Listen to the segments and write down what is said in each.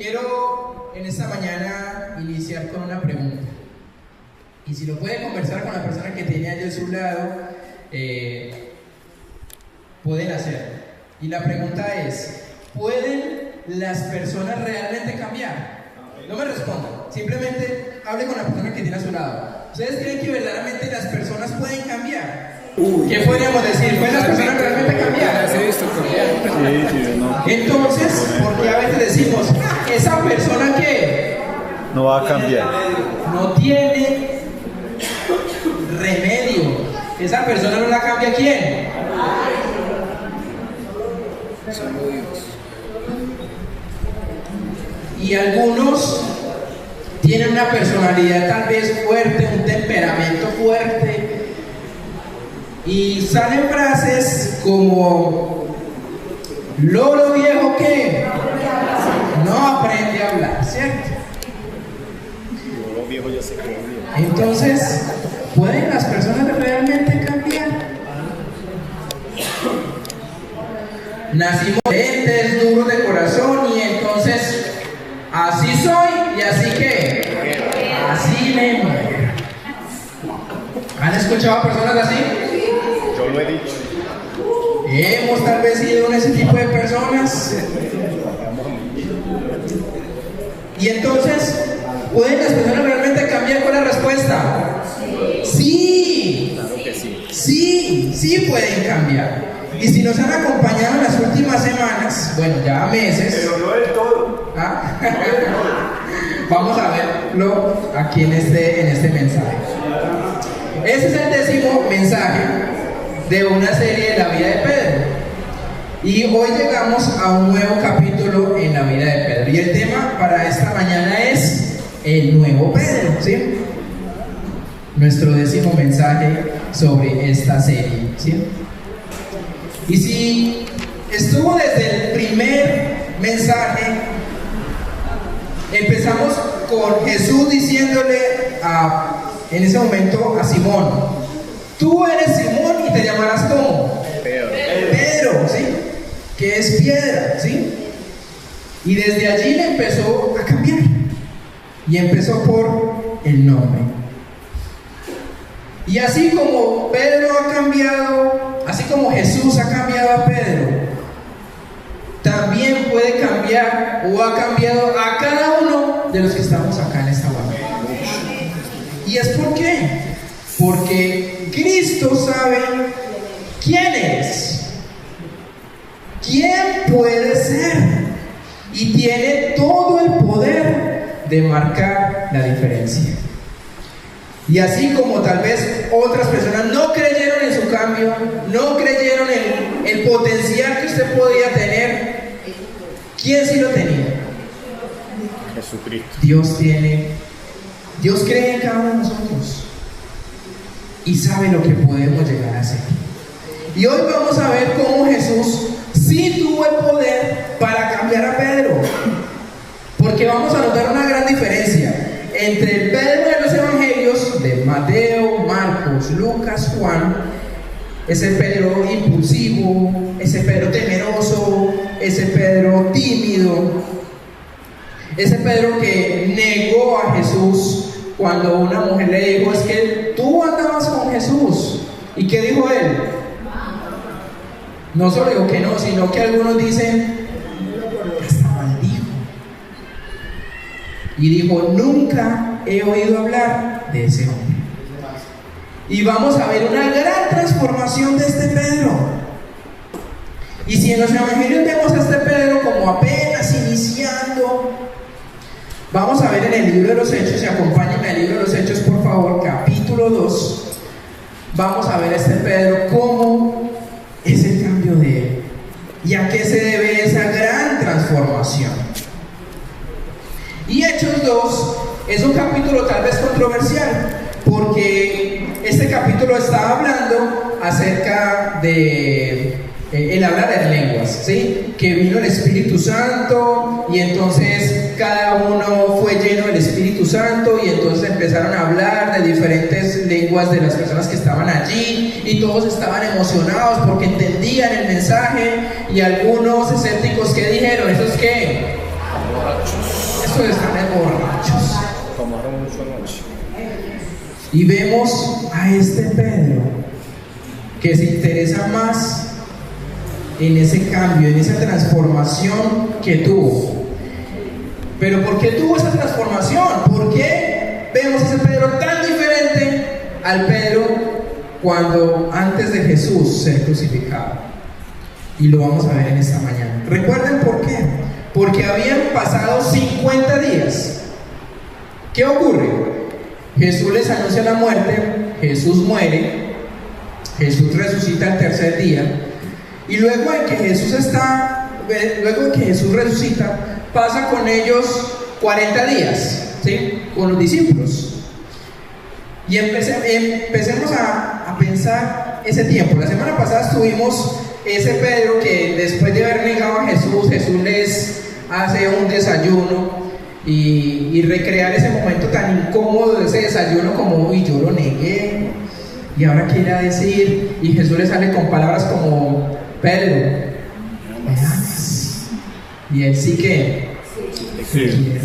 Quiero en esta mañana iniciar con una pregunta. Y si lo puede conversar con la persona que tiene allí a su lado, pueden hacerlo. Y la pregunta es: ¿pueden las personas realmente cambiar? No me respondan, simplemente hable con la persona que tiene a su lado. ¿Ustedes creen que verdaderamente las personas pueden cambiar? ¿Qué podríamos decir? ¿Pueden las personas realmente cambiar? Entonces, ¿por qué a veces decimos, esa persona que no va a cambiar? No tiene remedio. Esa persona no la cambia ¿quién? Solo Dios. Y algunos tienen una personalidad tal vez fuerte, un temperamento fuerte, y salen frases como: loro viejo que no aprende a hablar, ¿cierto? Loro viejo ya se cree. Entonces, ¿pueden las personas realmente cambiar? Nacimos lentes, duros de corazón, y entonces así soy y así que así me muero. ¿Han escuchado a personas así? Yo lo he dicho. Hemos tal vez sido ese tipo de personas. Y entonces, ¿pueden las personas realmente cambiar? ¿Cuál es la respuesta? Sí. Claro que sí. Sí pueden cambiar. Y si nos han acompañado en las últimas semanas, bueno, ya meses, Pero no del todo. ¿ah? Vamos a verlo aquí en este mensaje. Ese es el 10º mensaje de una serie de la vida de Pedro. Y hoy llegamos a un nuevo capítulo en la vida de Pedro. Y el tema para esta mañana es el nuevo Pedro, ¿sí? Nuestro 10º mensaje sobre esta serie, ¿sí? Y si estuvo desde el primer mensaje, empezamos con Jesús diciéndole en ese momento a Simón: tú eres Simón y te llamarás ¿cómo? Pedro, ¿sí? Que es piedra, ¿sí? Y desde allí le empezó a cambiar. Y empezó por el nombre. Y así como Pedro ha cambiado, así como Jesús ha cambiado a Pedro, también puede cambiar o ha cambiado a cada uno de los que estamos acá en esta mañana. ¿Y es por qué? Porque Cristo sabe quién es, quién puede ser, y tiene todo el poder de marcar la diferencia. Y así como tal vez otras personas no creyeron en su cambio, no creyeron en el potencial que usted podía tener, ¿quién sí lo tenía? Jesucristo. Dios cree en cada uno de nosotros y sabe lo que podemos llegar a ser. Y hoy vamos a ver cómo Jesús sí tuvo el poder para cambiar a Pedro, porque vamos a notar una gran diferencia entre el Pedro de los evangelios de Mateo, Marcos, Lucas, Juan. Ese Pedro impulsivo, ese Pedro temeroso, ese Pedro tímido, ese Pedro que negó a Jesús cuando una mujer le dijo: es que tú andabas con Jesús. ¿Y qué dijo él? No solo dijo que no, sino que algunos dicen: hasta maldijo. Y dijo: nunca he oído hablar de ese hombre. Y vamos a ver una gran transformación de este Pedro. Y si en los evangelios vemos a este Pedro como apenas iniciando, vamos a ver en el libro de los Hechos, y acompáñenme al libro de los Hechos por favor, capítulo 2. Vamos a ver a este Pedro cómo es el cambio de él y a qué se debe esa gran transformación. Y Hechos 2 es un capítulo tal vez controversial, porque este capítulo está hablando acerca de el hablar en lenguas, ¿sí? Que vino el Espíritu Santo y entonces cada uno fue lleno del Espíritu Santo y entonces empezaron a hablar de diferentes lenguas de las personas que estaban allí y todos estaban emocionados porque entendían el mensaje. Y algunos escépticos que dijeron: ¿eso es qué? anoche. Y vemos a este Pedro que se interesa más en ese cambio, en esa transformación que tuvo. Pero ¿por qué tuvo esa transformación? ¿Por qué vemos a ese Pedro tan diferente al Pedro cuando antes de Jesús ser crucificado? Y lo vamos a ver en esta mañana. Recuerden por qué. Porque habían pasado 50 días. ¿Qué ocurre? Jesús les anuncia la muerte, Jesús muere, Jesús resucita el tercer día, y luego de que Jesús resucita, pasa con ellos 40 días, ¿sí? Con los discípulos. Y empecemos a pensar ese tiempo. La semana pasada estuvimos ese Pedro que después de haber negado a Jesús, Jesús les hace un desayuno y recrear ese momento tan incómodo de ese desayuno como, uy, yo lo negué, y ahora qué irá a decir, y Jesús le sale con palabras como, Pedro, ¿me amas? Y él sí que, sí.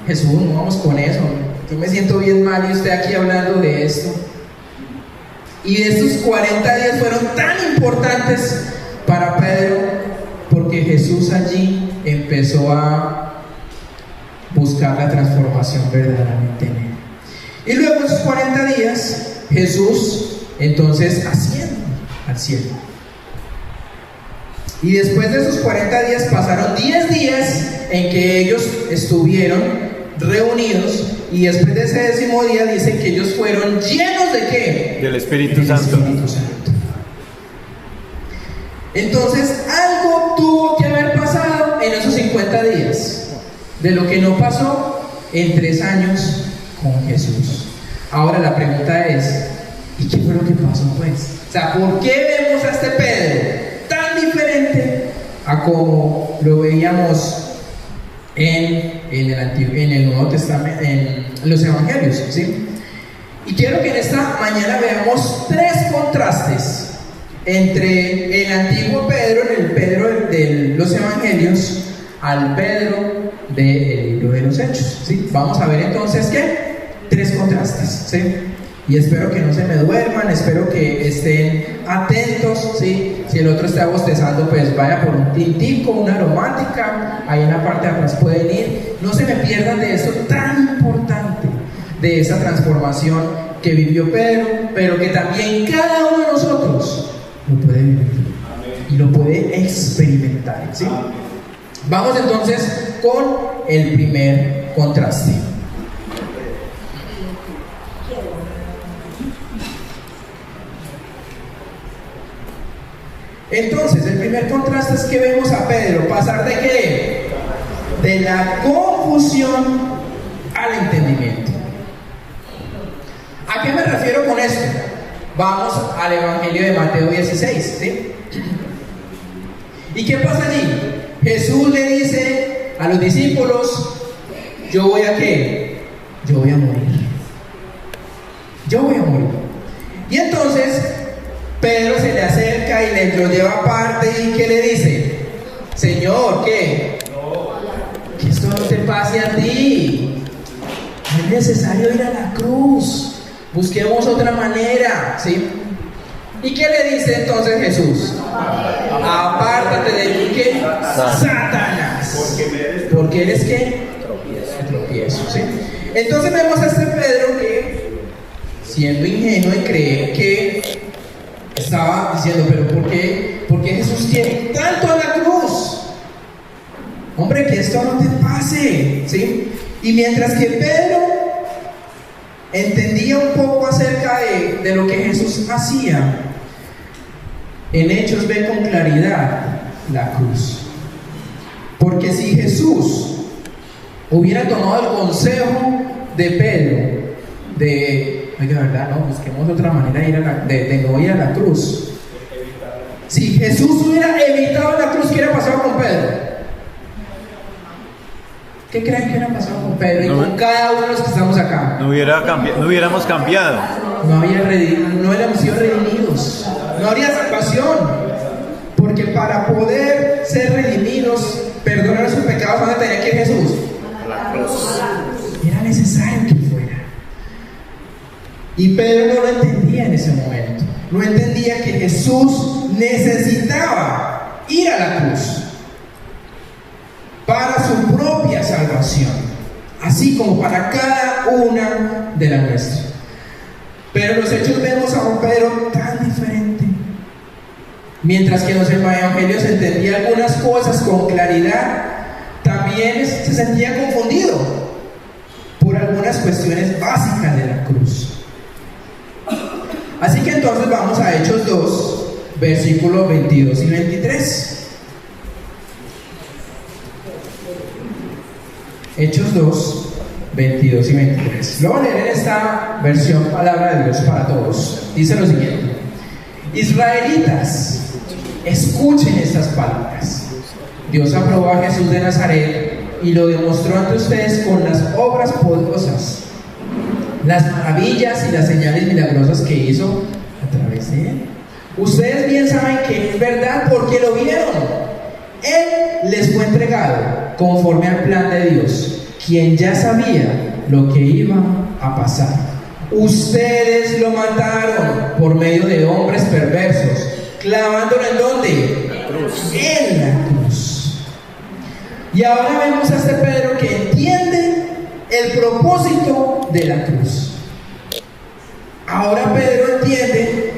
Jesús, no vamos con eso, yo me siento bien mal y usted aquí hablando de esto. Y estos 40 días fueron tan importantes para Pedro porque Jesús allí empezó a buscar la transformación verdaderamente en él. Y luego de esos 40 días, Jesús entonces asciende al cielo. Y después de esos 40 días pasaron 10 días en que ellos estuvieron reunidos, y después de ese 10º día dice que ellos fueron llenos de ¿qué? Del Espíritu Santo. Entonces algo tuvo que haber pasado en esos 50 días, de lo que no pasó en 3 años con Jesús. Ahora la pregunta es, ¿y qué fue lo que pasó pues? O sea, ¿por qué vemos a este Pedro tan diferente a como lo veíamos en el Nuevo Testamento, en los Evangelios, ¿sí? Y quiero que en esta mañana veamos 3 contrastes entre el antiguo Pedro, el Pedro de los Evangelios, al Pedro del libro de los Hechos, ¿sí? Vamos a ver entonces ¿qué? 3 contrastes, ¿sí? Y espero que no se me duerman, espero que estén atentos, ¿sí? Si el otro está bostezando, pues vaya por un tintico, una aromática, ahí en la parte de atrás pueden ir. No se me pierdan de esto tan importante, de esa transformación que vivió Pedro, pero que también cada uno de nosotros lo puede vivir y lo puede experimentar, ¿sí? Vamos entonces con el primer contraste. Entonces, el primer contraste es que vemos a Pedro pasar de ¿qué? De la confusión al entendimiento. ¿A qué me refiero con esto? Vamos al Evangelio de Mateo 16, ¿sí? ¿Y qué pasa allí? Jesús le dice a los discípulos, yo voy a ¿qué? Yo voy a morir. Yo voy a morir. Y entonces Pedro se le acerca y lo lleva aparte y ¿qué le dice? Señor, ¿qué? Que esto no te pase a ti. No es necesario ir a la cruz. Busquemos otra manera, ¿sí? ¿Y qué le dice entonces Jesús? Apártate de mí, ¿qué? Satanás. Porque eres ¿qué? Tropiezo, ¿sí? Entonces vemos a este Pedro que, siendo ingenuo y cree que estaba diciendo, pero ¿por qué Jesús tiene tanto a la cruz? Hombre, que esto no te pase, ¿sí? Y mientras que Pedro entendía un poco acerca de lo que Jesús hacía, en Hechos ve con claridad la cruz. Porque si Jesús hubiera tomado el consejo de Pedro, oiga, ¿verdad? No, busquemos otra manera de no ir a la cruz. Si Jesús hubiera evitado la cruz, ¿qué hubiera pasado con Pedro? ¿Qué creen que hubiera pasado con Pedro y con cada uno de los que estamos acá? No hubiéramos cambiado. No hubiéramos sido redimidos. No habría salvación. Porque para poder ser redimidos, perdonar sus pecados, ¿dónde tenía que ir Jesús? A la cruz. Era necesario que Y Pedro no lo entendía en ese momento. No entendía que Jesús necesitaba ir a la cruz para su propia salvación, así como para cada una de las nuestras. Pero en los hechos vemos a un Pedro tan diferente. Mientras que en los evangelios entendía algunas cosas con claridad, también se sentía confundido por algunas cuestiones básicas de la cruz. Así que entonces vamos a Hechos 2, versículos 22 y 23. Hechos 2, 22 y 23. Lo voy a leer en esta versión Palabra de Dios para Todos. Dice lo siguiente: Israelitas, escuchen estas palabras. Dios aprobó a Jesús de Nazaret y lo demostró ante ustedes con las obras poderosas, las maravillas y las señales milagrosas que hizo a través de él. Ustedes bien saben que es verdad porque lo vieron. Él les fue entregado conforme al plan de Dios, quien ya sabía lo que iba a pasar. Ustedes lo mataron por medio de hombres perversos, clavándolo ¿en dónde? En la cruz. Y ahora vemos a este Pedro que entiende el propósito de la cruz. Ahora Pedro entiende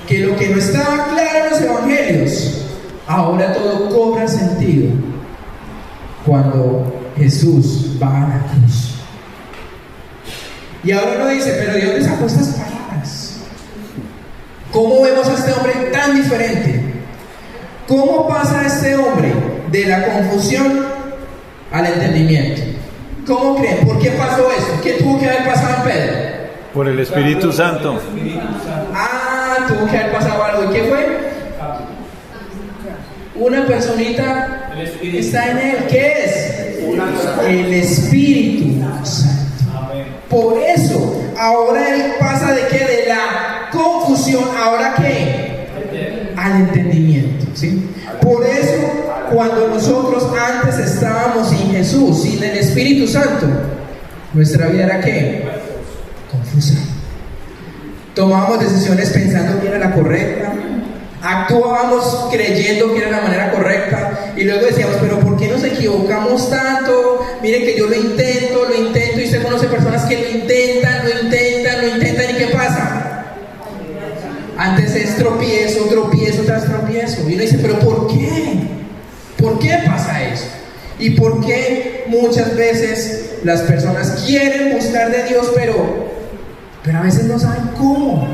que lo que no estaba claro en los evangelios, ahora todo cobra sentido cuando Jesús va a la cruz. Y ahora uno dice, pero ¿de dónde sacó estas palabras? ¿Cómo vemos a este hombre tan diferente? ¿Cómo pasa este hombre de la confusión al entendimiento? ¿Cómo creen? ¿Por qué pasó esto? ¿Qué tuvo que haber pasado en Pedro? Por el Espíritu Santo. Tuvo que haber pasado algo. ¿Y qué fue? Una personita está en él. ¿Qué es? El Espíritu Santo. Por eso, ahora él pasa de qué? De la confusión, ¿ahora qué? Al entendimiento, ¿sí? Por eso, cuando nosotros antes estábamos sin Jesús, sin el Espíritu Santo, nuestra vida era ¿qué? Confusa. Tomábamos decisiones pensando que era la correcta, actuábamos creyendo que era la manera correcta, y luego decíamos, pero ¿por qué nos equivocamos tanto? Miren que yo lo intento, y usted conoce personas que lo intentan, ¿y qué pasa? Antes es tropiezo tras tropiezo, y uno dice, pero ¿por qué? ¿Por qué pasa eso? ¿Y por qué muchas veces las personas quieren buscar de Dios, pero a veces no saben cómo?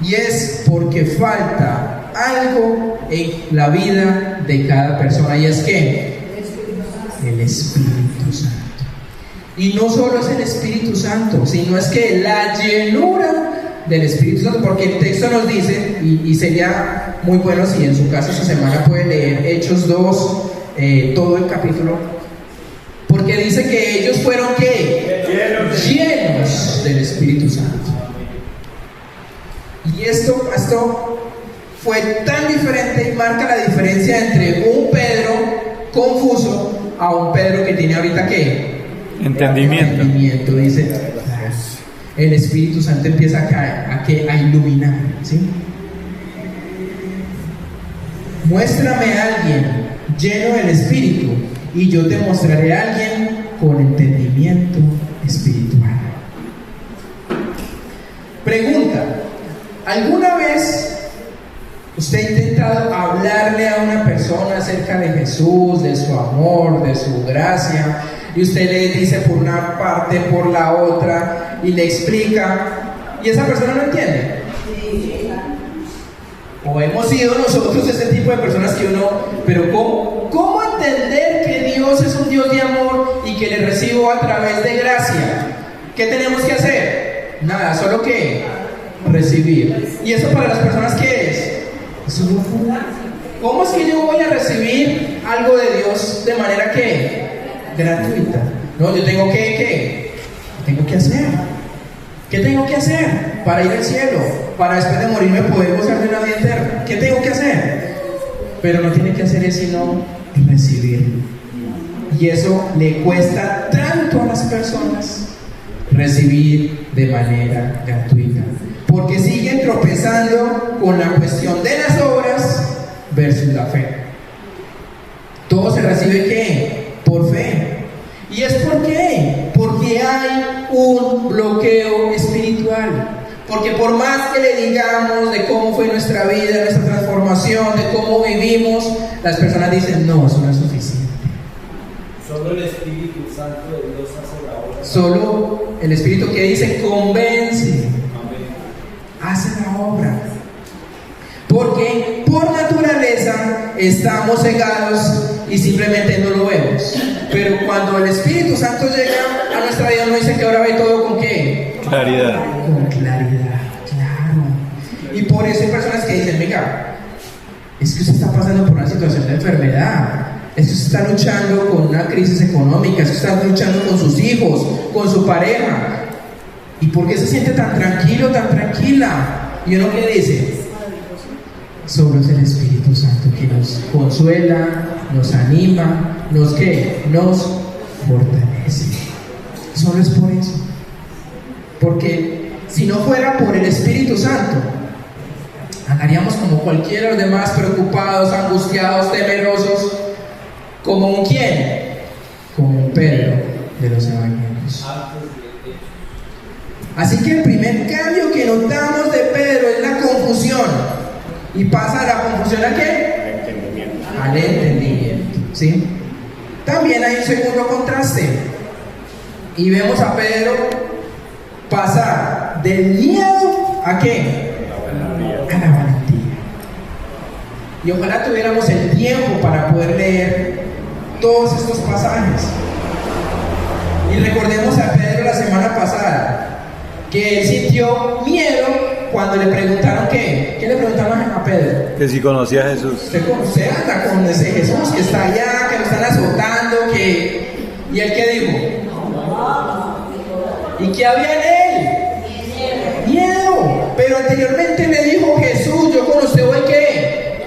Y es porque falta algo en la vida de cada persona, y es que el Espíritu Santo. Y no solo es el Espíritu Santo, sino es que la llenura del Espíritu Santo, porque el texto nos dice, y sería muy bueno si en su casa esta semana puede leer Hechos 2, todo el capítulo, porque dice que ellos fueron ¿qué? Llenos del Espíritu Santo. Y esto fue tan diferente y marca la diferencia entre un Pedro confuso a un Pedro que tiene ahorita ¿qué? Entendimiento. Dice, el Espíritu Santo empieza a iluminar, ¿sí? Muéstrame a alguien lleno del Espíritu y yo te mostraré a alguien con entendimiento espiritual. Pregunta: ¿alguna vez usted ha intentado hablarle a una persona acerca de Jesús, de su amor, de su gracia, y usted le dice por una parte, por la otra, y le explica, y esa persona no entiende? O hemos sido nosotros ese tipo de personas que uno, pero ¿cómo entender que Dios es un Dios de amor y que le recibo a través de gracia? ¿Qué tenemos que hacer? Nada, solo que recibir. ¿Y eso para las personas qué es? Eso no fue. ¿Cómo es que yo voy a recibir algo de Dios de manera que gratuita? No, yo tengo que ¿qué tengo que hacer? ¿Qué tengo que hacer para ir al cielo? Para después de morirme poder gozar de una vida eterna. ¿Qué tengo que hacer? Pero no tiene que hacer eso sino recibir. Y eso le cuesta tanto a las personas recibir de manera gratuita. Porque siguen tropezando con la cuestión de las obras versus la fe. Todo se recibe ¿qué? Por fe. ¿Y es por qué? Porque hay un bloqueo espiritual. Porque por más que le digamos de cómo fue nuestra vida, nuestra transformación, de cómo vivimos, las personas dicen, no, eso no es suficiente. Solo el Espíritu Santo de Dios hace la obra. Solo el Espíritu que dice, convence, Amén. hace la obra. Porque por naturaleza estamos cegados y simplemente no lo vemos. Pero cuando el Espíritu Santo llega a nuestra vida, nos dice que ahora ve todo con ¿qué? Claridad. Con claridad, claro. Y por eso hay personas que dicen, venga, es que usted está pasando por una situación de enfermedad, es que usted está luchando con una crisis económica, es que está luchando con sus hijos, con su pareja. ¿Y por qué se siente tan tranquilo, tan tranquila? ¿Y uno qué dice? Solo es el Espíritu Santo que nos consuela, nos anima, nos fortalece. Solo es por eso. Porque si no fuera por el Espíritu Santo, andaríamos como cualquiera de los demás, preocupados, angustiados, temerosos, como un quién, como un Pedro de los evangelios. Así que el primer cambio que notamos de Pedro es la confusión. Y pasa de la confusión ¿a qué? Al entendimiento. ¿Sí? También hay un segundo contraste. Y vemos a Pedro pasar del miedo ¿a qué? A la valentía. Y ojalá tuviéramos el tiempo para poder leer todos estos pasajes. Y recordemos a Pedro la semana pasada, que él sintió miedo cuando le preguntaron ¿qué? ¿Qué le preguntaron a Pedro? Que si conocía a Jesús. Usted anda con ese Jesús que está allá, que lo están azotando, que... ¿Y él qué dijo? ¿Y qué había en él? Miedo. Pero anteriormente le dijo Jesús, yo con usted voy ¿qué?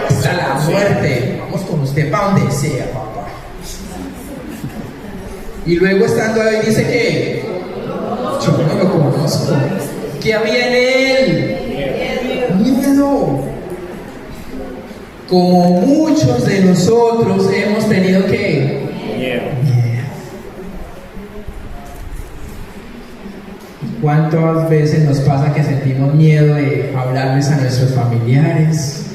Hasta la muerte. Vamos con usted para donde sea, papá. Y luego estando ahí dice que yo no lo conozco. ¿Qué había en él? Miedo. Como muchos de nosotros hemos tenido que miedo. ¿Cuántas veces nos pasa que sentimos miedo de hablarles a nuestros familiares,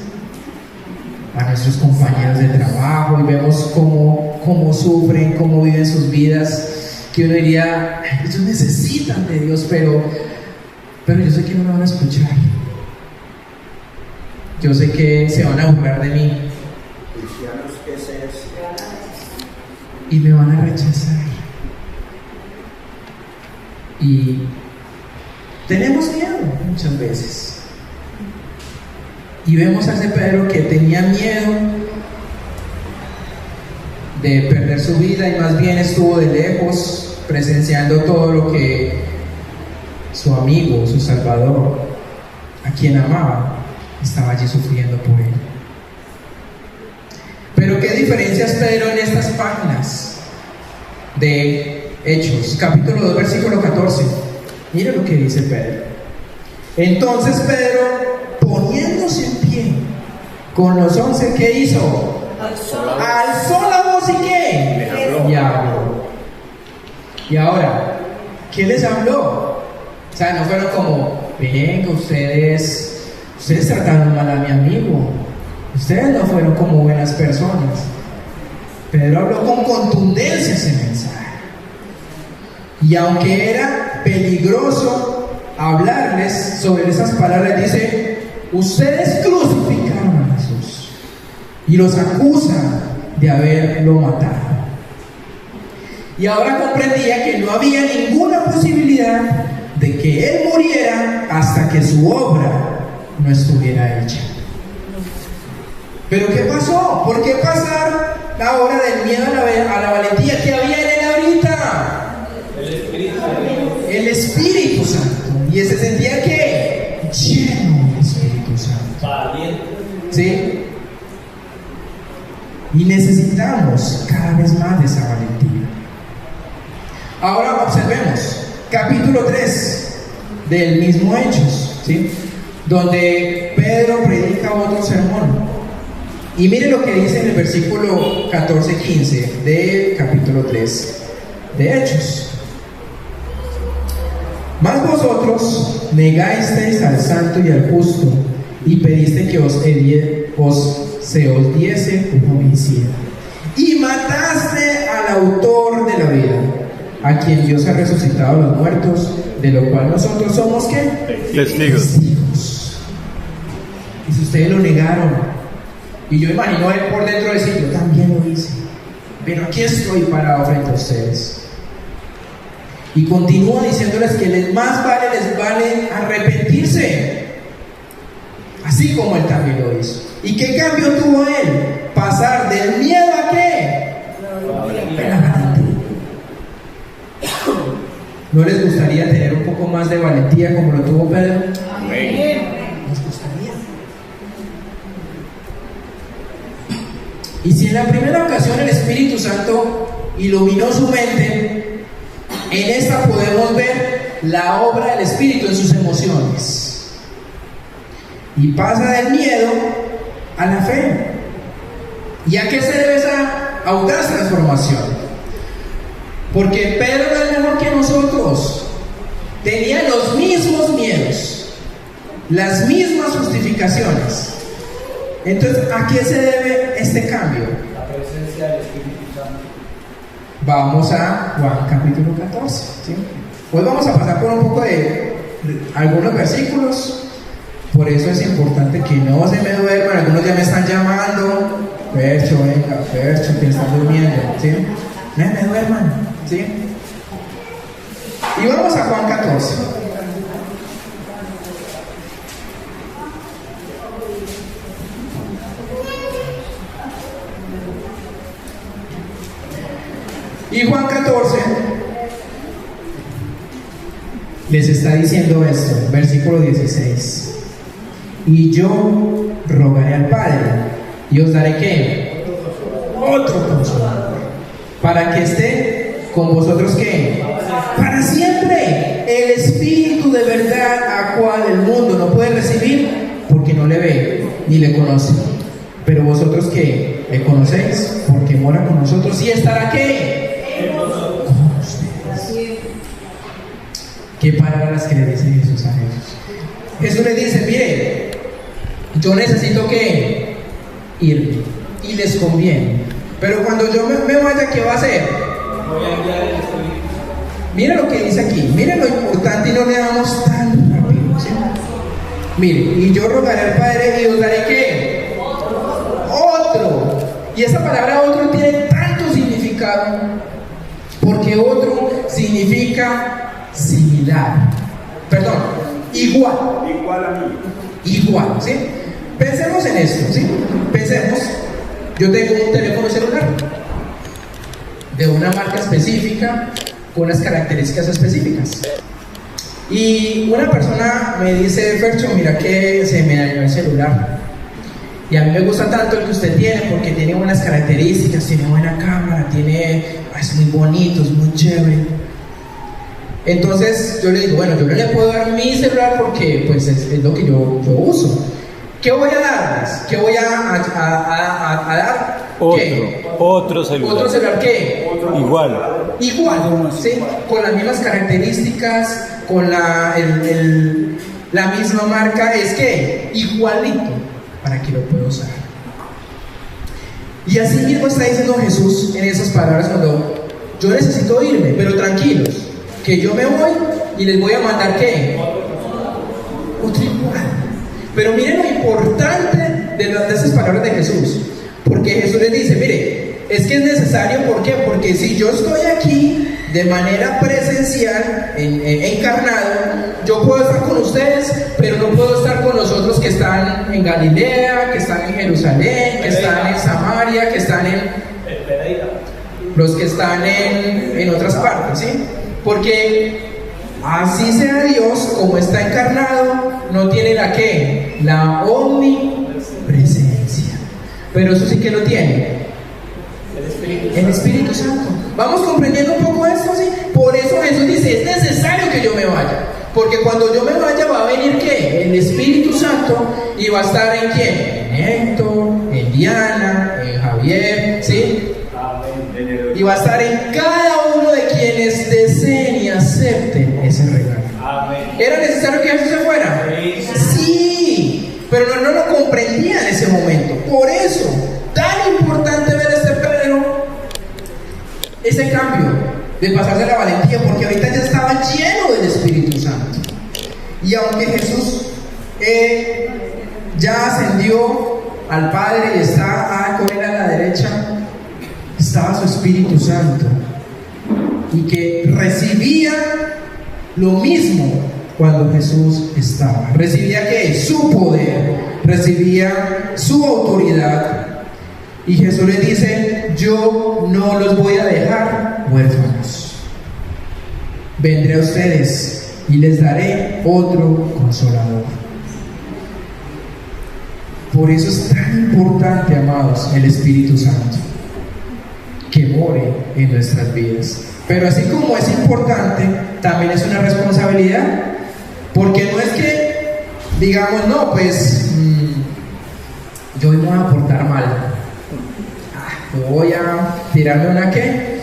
a nuestros compañeros de trabajo, y vemos cómo sufren, cómo viven sus vidas, que uno diría, ellos necesitan de Dios, pero yo sé que no me van a escuchar, yo sé que se van a burlar de mí y me van a rechazar. Y tenemos miedo muchas veces. Y vemos a ese Pedro que tenía miedo de perder su vida, y más bien estuvo de lejos presenciando todo lo que su amigo, su Salvador, a quien amaba, estaba allí sufriendo por él. Pero ¿qué diferencias Pedro en estas páginas de Hechos, capítulo 2, versículo 14? Mira lo que dice Pedro. Entonces Pedro, poniéndose en pie con los 11, ¿qué hizo? Alzó la voz y ¿qué? Y habló. Y ahora, ¿qué les habló? O sea, no fueron como, venga, ustedes trataron mal a mi amigo, ustedes no fueron como buenas personas. Pedro habló con contundencia ese mensaje. Y aunque era peligroso hablarles sobre esas palabras, dice, ustedes crucificaron a Jesús y los acusan de haberlo matado. Y ahora comprendía que no había ninguna posibilidad de que él muriera hasta que su obra no estuviera hecha. ¿Pero qué pasó? ¿Por qué pasar la hora del miedo a la valentía? ¿Qué había en él ahorita? El Espíritu Santo. Y se sentía que lleno del Espíritu Santo. ¿Sí? Y necesitamos cada vez más de esa valentía. Ahora observemos, capítulo 3 del mismo Hechos, ¿sí? Donde Pedro predica otro sermón. Y mire lo que dice en el versículo 14-15 del capítulo 3 de Hechos. Mas vosotros negasteis al santo y al justo, y pediste que se os diese un homicida. Y mataste al autor de la vida, a quien Dios ha resucitado a los muertos, de lo cual nosotros somos ¿qué? Testigos. Y si ustedes lo negaron, y yo imagino él por dentro decir, yo también lo hice, pero aquí estoy parado frente a ustedes. Y continúa diciéndoles que les vale arrepentirse, así como él también lo hizo. ¿Y qué cambio tuvo él? Pasar del miedo a qué? A la valentía. ¿No les gustaría tener un poco más de valentía como lo tuvo Pedro? Amén. ¿Les gustaría? Y si en la primera ocasión el Espíritu Santo iluminó su mente, en esta podemos ver la obra del Espíritu en sus emociones. Y pasa del miedo a la fe. ¿Y a qué se debe esa audaz transformación? Porque Pedro no es mejor que nosotros. Tenía los mismos miedos, las mismas justificaciones. Entonces, ¿a qué se debe este cambio? La presencia del Espíritu Santo. Vamos a Juan capítulo 14, ¿sí? Hoy vamos a pasar por un poco de algunos versículos. Por eso es importante que no se me duerman. Algunos ya me están llamando. Fercho, venga, Fercho, que están durmiendo, ¿sí? No me duerman, ¿sí? Y vamos a Juan 14. Y Juan 14 les está diciendo esto, versículo 16. Y yo rogaré al Padre, y os daré ¿qué? Otro consolador, para que esté con vosotros ¿qué? Para siempre. El Espíritu de verdad, a cual el mundo no puede recibir, porque no le ve ni le conoce. Pero vosotros ¿qué? Le conocéis, porque mora con nosotros y estará ¿qué? Con ustedes. ¿Qué palabras que le dice Jesús a ellos? Jesús les dice, mire, yo necesito que irme y les conviene, pero cuando yo me vaya, ¿qué va a hacer? Voy a enviar el Espíritu. Mire lo que dice aquí, mire lo importante y no le damos tan rápido, ¿sí? Mire, y yo rogaré al Padre y os daré ¿qué? Otro. Y esa palabra otro tiene tanto significado, porque otro significa similar, perdón, igual. Igual a mí. Igual, ¿sí? Pensemos en esto, ¿sí? Pensemos, yo tengo un teléfono celular de una marca específica, con unas características específicas. Y una persona me dice, Fercho, mira que se me dañó el celular. Y a mí me gusta tanto el que usted tiene, porque tiene buenas características, tiene buena cámara, es muy bonito, es muy chévere. Entonces yo le digo, bueno, yo no le puedo dar mi celular porque pues es lo que yo uso. ¿Qué voy a darles? ¿Qué voy a dar? Otro celular. ¿Otro celular qué? Igual. Igual, ¿sí? Con las mismas características, con la misma marca, es que igualito, para que lo pueda usar. Y así mismo está diciendo Jesús en esas palabras cuando yo necesito irme, pero tranquilos, que yo me voy y les voy a mandar ¿qué? Otro igual. Pero miren lo importante de esas palabras de Jesús, porque Jesús les dice, mire, es que es necesario, ¿por qué? Porque si yo estoy aquí de manera presencial, encarnado, yo puedo estar con ustedes, pero no puedo estar con los otros que están en Galilea, que están en Jerusalén, que están en Samaria, que están en los que están en otras partes, ¿sí? Porque así sea Dios, como está encarnado, no tiene la ¿qué? La omnipresencia. Pero eso sí que lo tiene el Espíritu Santo. ¿Vamos comprendiendo un poco esto? ¿Sí? Por eso Jesús dice, es necesario yo me vaya. Porque cuando yo me vaya va a venir ¿qué? El Espíritu Santo y va a estar en quién, en Héctor, en Diana, en Javier, ¿sí? Y va a estar en cada uno de quienes deseen y acepten ese regalo. ¿Era necesario que Jesús se fuera? Sí, pero no lo comprendía en ese momento. Por eso, tan importante ver este Pedro, ese cambio de pasar de la valentía, porque ahorita ya estaba lleno del Espíritu Santo. Y aunque Jesús ya ascendió al Padre y está con él a la derecha, estaba su Espíritu Santo, y que recibía lo mismo cuando Jesús estaba. Recibía ¿qué? Su poder, recibía su autoridad. Y Jesús le dice: yo no los voy a dejar huérfanos. Vendré a ustedes y les daré otro consolador. Por eso es tan importante, amados, el Espíritu Santo, que more en nuestras vidas. Pero así como es importante, también es una responsabilidad. Porque no es que digamos, no, pues yo me voy a portar mal. Voy a tirarme una ¿qué?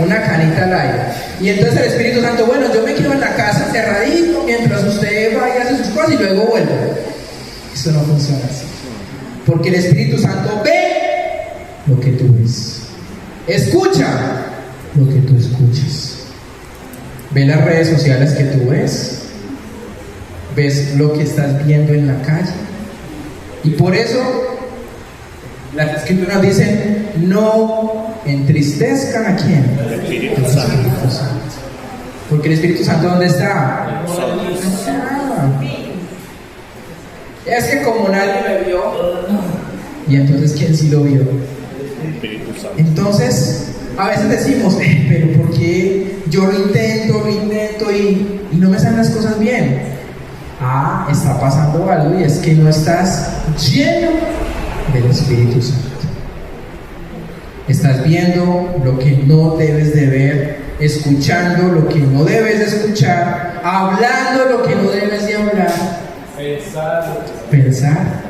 Una canita al aire. Y entonces el Espíritu Santo, bueno, yo me quedo en la casa cerradito mientras usted vaya a hacer sus cosas y luego vuelvo. Eso no funciona así. Porque el Espíritu Santo ve lo que tú ves, escucha lo que tú escuchas, ve las redes sociales que tú ves, ves lo que estás viendo en la calle. Y por eso las escrituras dicen: no entristezcan a quién, El Espíritu el Espíritu Santo. Porque el Espíritu Santo, ¿dónde está? Es que como nadie me vio, y entonces ¿quién sí lo vio? Espíritu Santo. Entonces a veces decimos: pero ¿por qué yo lo intento y no me salen las cosas bien? Está pasando algo, y es que no estás lleno del Espíritu Santo. Estás viendo lo que no debes de ver, escuchando lo que no debes de escuchar, hablando lo que no debes de hablar, pensar.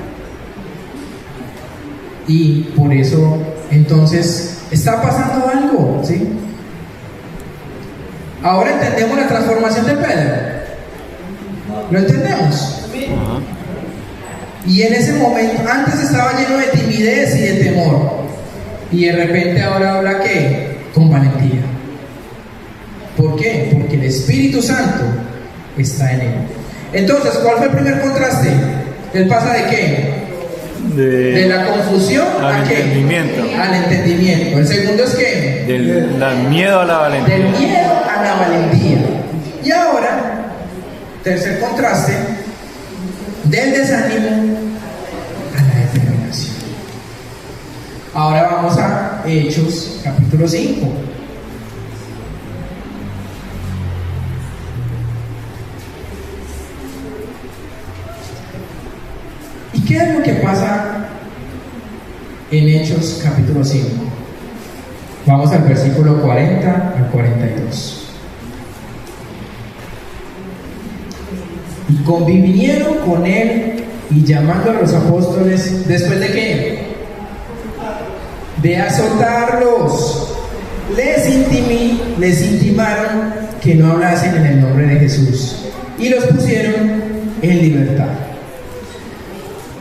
Y por eso entonces está pasando algo, ¿sí? Ahora entendemos la transformación de Pedro. ¿Lo entendemos? Y en ese momento, antes estaba lleno de timidez y de temor, y de repente ahora habla ¿qué? Con valentía. ¿Por qué? Porque el Espíritu Santo está en él. Entonces, ¿cuál fue el primer contraste? Él pasa de qué? De la confusión al ¿a qué? entendimiento. Al entendimiento. El segundo es ¿qué? Del miedo a la valentía. Del miedo a la valentía. Y ahora, tercer contraste, del desánimo a la determinación. Ahora vamos a Hechos capítulo 5. ¿Y qué es lo que pasa en Hechos capítulo 5? Vamos al versículo 40 al 42. Y convivieron con él, y llamando a los apóstoles, ¿después de qué? De azotarlos, les intimaron que no hablasen en el nombre de Jesús, y los pusieron en libertad.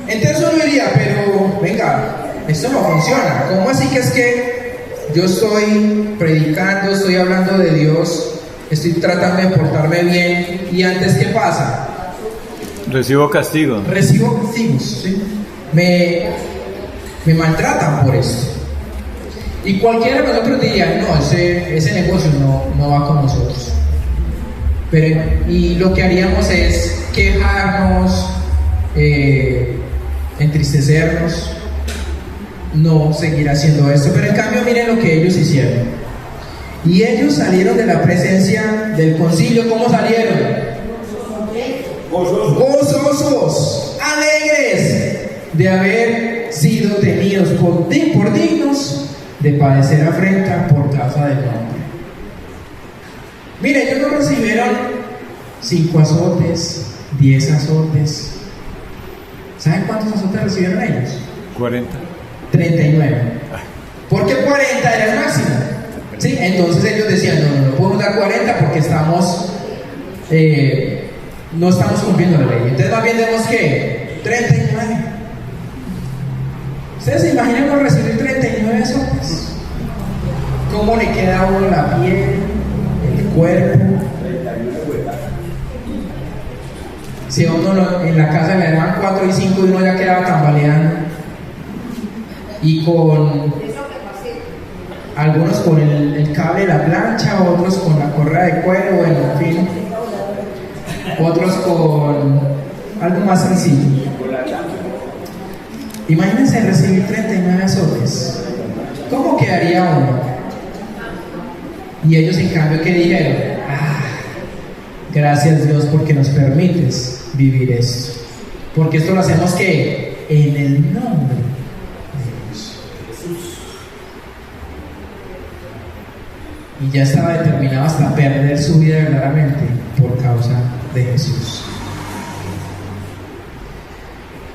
Entonces uno diría: pero venga, esto no funciona. ¿Cómo así que es que yo estoy predicando, estoy hablando de Dios, estoy tratando de portarme bien, y antes ¿qué pasa? Recibo castigo. Recibo castigos, ¿sí? Me maltratan por esto. Y cualquiera de nosotros diría: no, ese negocio no va con nosotros. Y lo que haríamos es quejarnos, entristecernos, no seguir haciendo esto. Pero en cambio, miren lo que ellos hicieron. Y ellos salieron de la presencia del concilio. ¿Cómo salieron? Gozosos, alegres de haber sido tenidos por dignos de padecer afrenta por causa del nombre. Mire, ellos no recibieron 5 azotes, 10 azotes. ¿Saben cuántos azotes recibieron ellos? 40. 39. Porque 40 era el máximo. ¿Sí? Entonces ellos decían, no podemos dar 40 porque no estamos cumpliendo la ley. Entonces más bien tenemos que 39. ¿Ustedes se imaginan uno recibir 39 azotes? ¿Cómo le queda a uno la piel, el cuerpo? Si a uno en la casa le daban 4 y 5 y uno ya quedaba tambaleando. Y con algunos con el cable de la plancha, otros con la correa de cuero, bueno, en fin. Otros con algo más sencillo. Imagínense recibir 39 azotes. ¿Cómo quedaría uno? Y ellos en cambio, ¿qué dijeron? Gracias Dios porque nos permites vivir esto. Porque esto lo hacemos ¿qué? En el nombre de Dios. Y ya estaba determinado hasta perder su vida verdaderamente por causa de Jesús.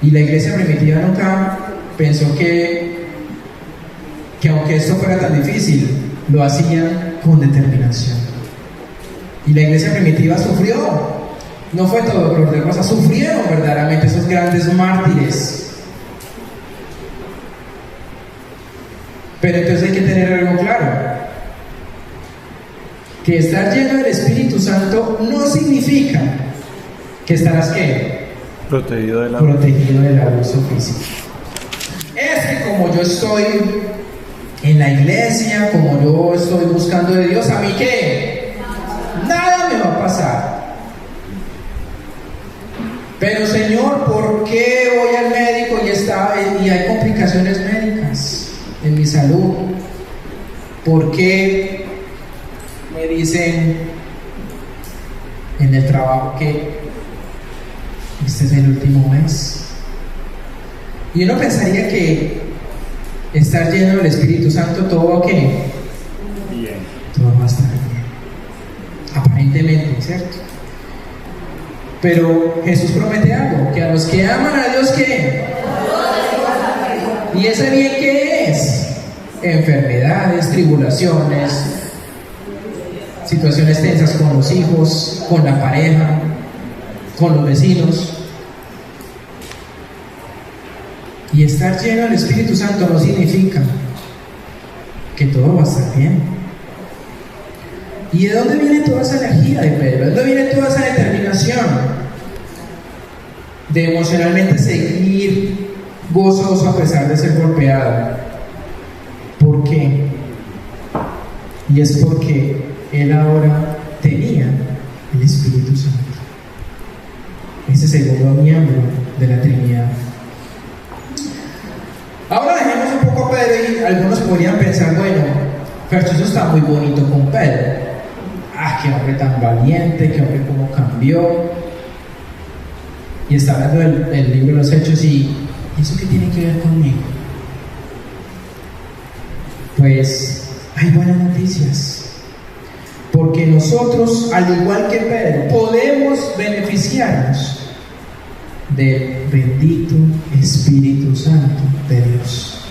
Y la iglesia primitiva nunca pensó que aunque esto fuera tan difícil, lo hacían con determinación. Y la iglesia primitiva sufrió, no fue todo color de rosa, sufrieron verdaderamente esos grandes mártires. Pero entonces hay que tener algo claro, que estar lleno del Espíritu Santo no significa que estarás ¿qué? Protegido del abuso físico. Es que como yo estoy en la iglesia, como yo estoy buscando de Dios, ¿a mí qué? Nada me va a pasar. Pero Señor, ¿por qué voy al médico y hay complicaciones médicas en mi salud? ¿Por qué me dicen en el trabajo que este es el último mes? Y uno pensaría que estar lleno del Espíritu Santo, todo ¿qué? Bien. Todo va a estar bien. Aparentemente, ¿cierto? Pero Jesús promete algo, que a los que aman a Dios, ¿qué? ¿Y ese bien qué es? Enfermedades, tribulaciones, situaciones tensas con los hijos, con la pareja, con los vecinos. Y estar lleno del Espíritu Santo no significa que todo va a estar bien. ¿Y de dónde viene toda esa energía de Pedro? ¿De dónde viene toda esa determinación de emocionalmente seguir gozoso a pesar de ser golpeado? ¿Por qué? Y es porque él ahora tenía el Espíritu Santo, ese segundo miembro de la Trinidad. Ahora dejemos un poco a Pedro y algunos podrían pensar, bueno, Fercho, eso está muy bonito con Pedro. Qué hombre tan valiente, qué hombre cómo cambió. Y está hablando del libro de los Hechos y ¿eso qué tiene que ver conmigo? Pues hay buenas noticias. Porque nosotros, al igual que Pedro, podemos beneficiarnos del bendito Espíritu Santo de Dios.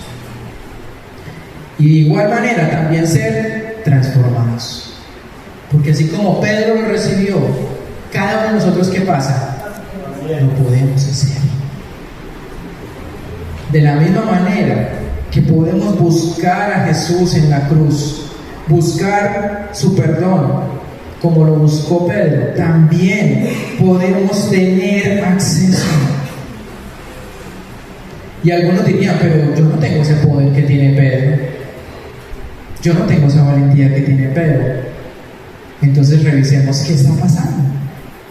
Y de igual manera también ser transformados. Porque así como Pedro lo recibió, cada uno de nosotros, ¿qué pasa? Lo podemos hacer. De la misma manera que podemos buscar a Jesús en la cruz, buscar su perdón, como lo buscó Pedro, también podemos tener acceso. Y algunos dirían, pero yo no tengo ese poder que tiene Pedro, yo no tengo esa valentía que tiene Pedro. Entonces revisemos qué está pasando,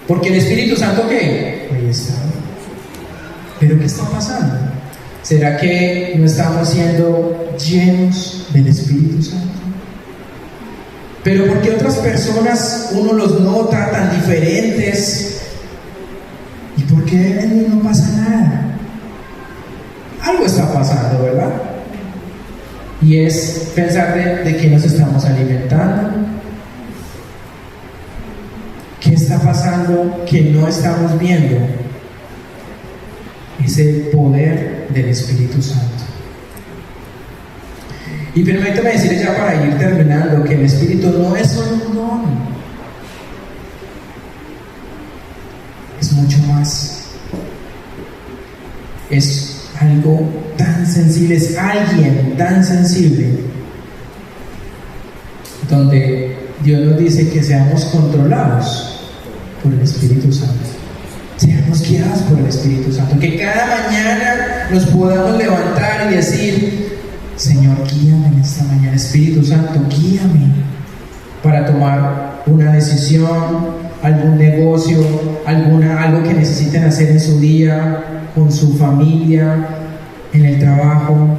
porque el Espíritu Santo ¿qué? Ahí está. Pero ¿qué está pasando? ¿Será que no estamos siendo llenos del Espíritu Santo? Pero ¿por qué otras personas uno los nota tan diferentes? ¿Y por qué en mí no pasa nada? Algo está pasando, ¿verdad? Y es pensar de qué nos estamos alimentando. ¿Qué está pasando que no estamos viendo es el poder del Espíritu Santo. Y permítame decirles ya para ir terminando que el Espíritu no es solo un don, es mucho más. Es algo tan sensible, es alguien tan sensible, donde Dios nos dice que seamos controlados por el Espíritu Santo, seamos guiados por el Espíritu Santo, que cada mañana nos podamos levantar y decir: Señor, guíame en esta mañana, Espíritu Santo, guíame para tomar una decisión, algún negocio, algo que necesiten hacer en su día, con su familia, en el trabajo,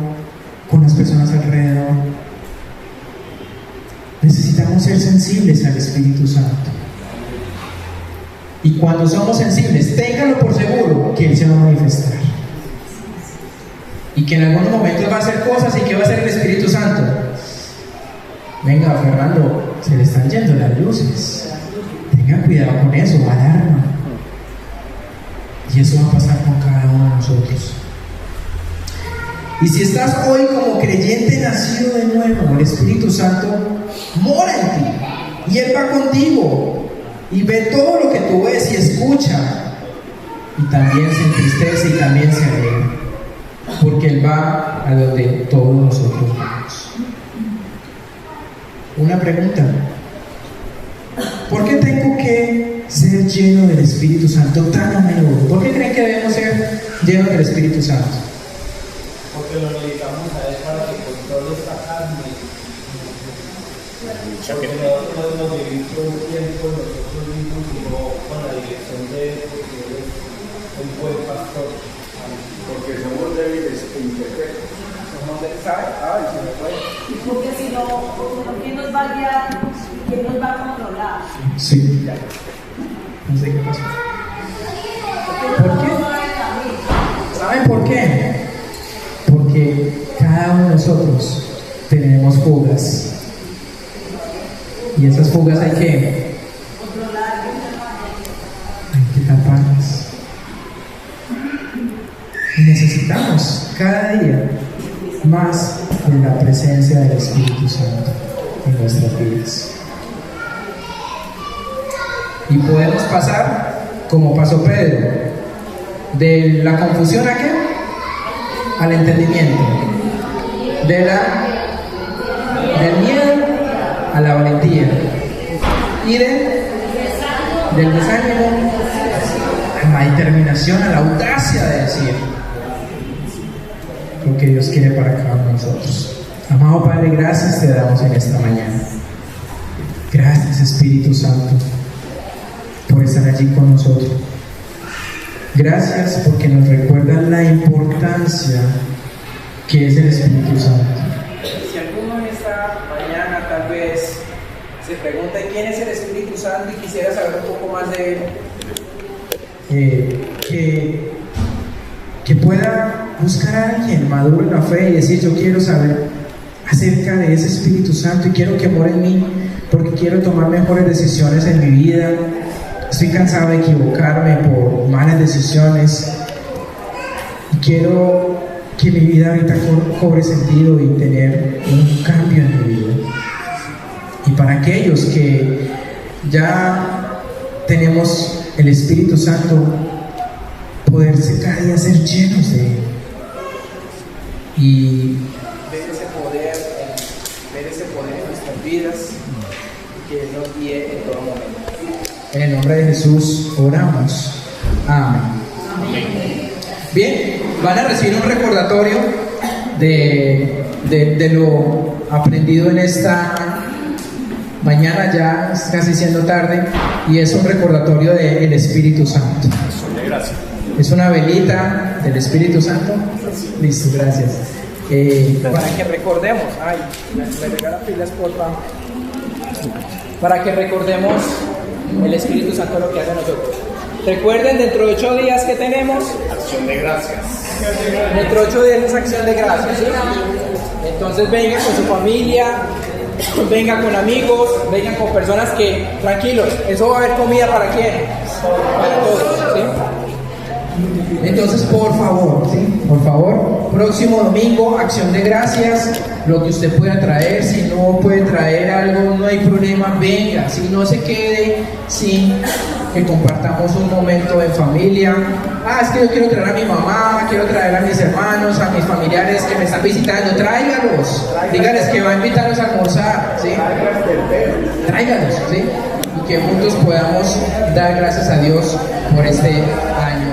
con las personas alrededor. Necesitamos ser sensibles al Espíritu Santo. Y cuando somos sensibles, ténganlo por seguro que Él se va a manifestar. Y que en algunos momentos va a hacer cosas. ¿Y qué va a hacer el Espíritu Santo? Venga, Fernando, se le están yendo las luces. Tengan cuidado con eso, alarma. Y eso va a pasar con cada uno de nosotros. Y si estás hoy como creyente nacido de nuevo, el Espíritu Santo mora en ti. Y Él va contigo. Y ve todo lo que tú ves y escucha. Y también se entristece y también se alegra. Porque Él va a donde todos nosotros vamos. Una pregunta: ¿por qué tengo que ser lleno del Espíritu Santo tan a menudo? ¿Por qué creen que debemos ser llenos del Espíritu Santo? Porque lo necesitamos a Él para que controle esta carne. Porque no podemos vivir todo el tiempo nosotros mismos, sino con la dirección de Él, porque Él es un buen pastor. Porque somos débiles e imperfectos. Somos débiles, ¿sabes? Ay, se me fue. Porque si no, ¿quién nos va a guiar? ¿Quién nos va a controlar? Sí. No sé qué pasó. ¿Por qué? ¿Saben por qué? Porque cada uno de nosotros tenemos fugas. Y esas fugas hay que taparlas. Y necesitamos cada día más de la presencia del Espíritu Santo en nuestras vidas. Y podemos pasar, como pasó Pedro, de la confusión a qué? Al entendimiento. Del miedo a la valentía. Y del desánimo a la determinación, a la audacia de decir lo que Dios quiere para cada uno de nosotros. Amado Padre, gracias te damos en esta mañana. Gracias, Espíritu Santo, por estar allí con nosotros. Gracias porque nos recuerdas la importancia que es el Espíritu Santo. Si alguno en esta mañana tal vez se pregunta quién es el Espíritu Santo y quisiera saber un poco más de él, que pueda buscar a alguien maduro en la fe y decir: yo quiero saber acerca de ese Espíritu Santo y quiero que more en mí porque quiero tomar mejores decisiones en mi vida. Estoy cansado de equivocarme por malas decisiones y quiero que mi vida ahorita cobre sentido y tener un cambio en mi vida. Y para aquellos que ya tenemos el Espíritu Santo, poderse cada día ser llenos de Él y ver ese poder en nuestras vidas y que Él nos guíe en todo momento. En el nombre de Jesús oramos. Amén. Bien, van a recibir un recordatorio de lo aprendido en esta mañana, ya es casi siendo tarde, y es un recordatorio del Espíritu Santo. Gracias. Es una velita del Espíritu Santo. Listo, gracias. Para que recordemos, me regala pilas, por favor. Para que recordemos el Espíritu Santo lo que hace a nosotros. Recuerden, dentro de 8 días que tenemos Acción de gracias. dentro de 8 días es acción de gracias, ¿sí? Entonces venga con su familia, venga con amigos, vengan con personas que, tranquilos, eso va a haber comida para quién. para todos, ¿sí? Entonces, por favor, ¿sí? Por favor, próximo domingo, acción de gracias, lo que usted pueda traer. Si no puede traer algo, no hay problema, venga. Si no se quede sin que compartamos un momento en familia. Ah, es que yo quiero traer a mi mamá, quiero traer a mis hermanos, a mis familiares que me están visitando. Tráigalos, díganles que va a invitarlos a almorzar, ¿sí? Tráigalos, ¿sí? Y que juntos podamos dar gracias a Dios por este año.